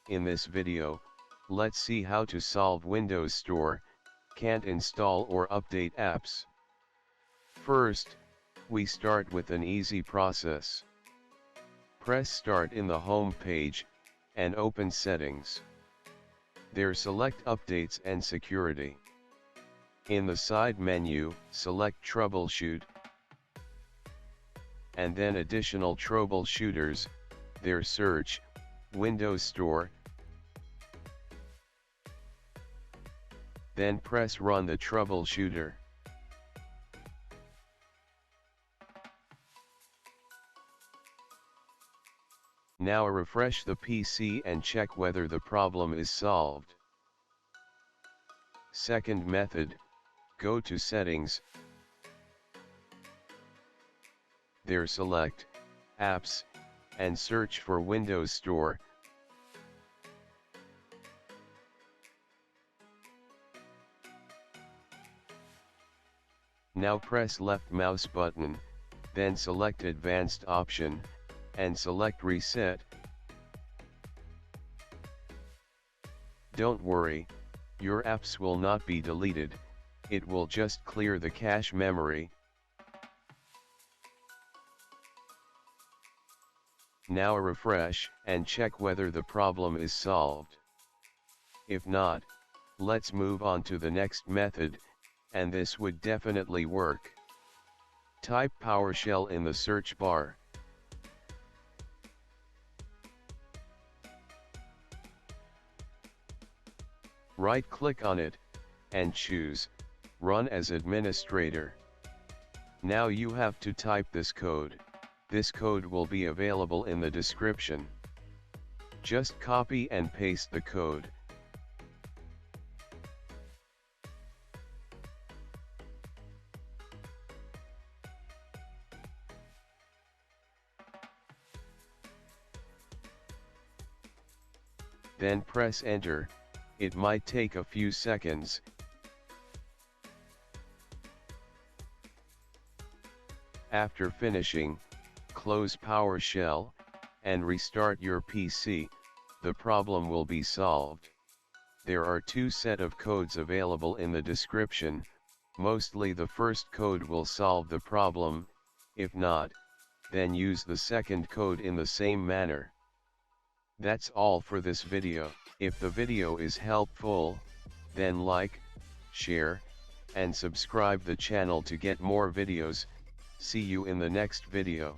In this video, let's see how to solve Windows Store can't install or update apps. First, we start with an easy process. Press Start in the home page, and open Settings. There select Updates and Security. In the side menu, select Troubleshoot, and then Additional Troubleshooters, there search Windows Store. Then press Run the troubleshooter. Now refresh the PC and check whether the problem is solved. Second method, go to Settings. There select Apps and search for Windows Store. Now press left mouse button, then select Advanced option, and select Reset. Don't worry, your apps will not be deleted, it will just clear the cache memory. Now refresh and check whether the problem is solved. If not, let's move on to the next method, and this would definitely work. Type PowerShell in the search bar. Right-click on it, and choose Run as Administrator. Now you have to type this code. This code will be available in the description. Just copy and paste the code. Then press Enter. It might take a few seconds. After finishing, close PowerShell, and restart your PC, the problem will be solved. There are two sets of codes available in the description. Mostly the first code will solve the problem. If not, then use the second code in the same manner. That's all for this video. If the video is helpful, then like, share, and subscribe the channel to get more videos. See you in the next video.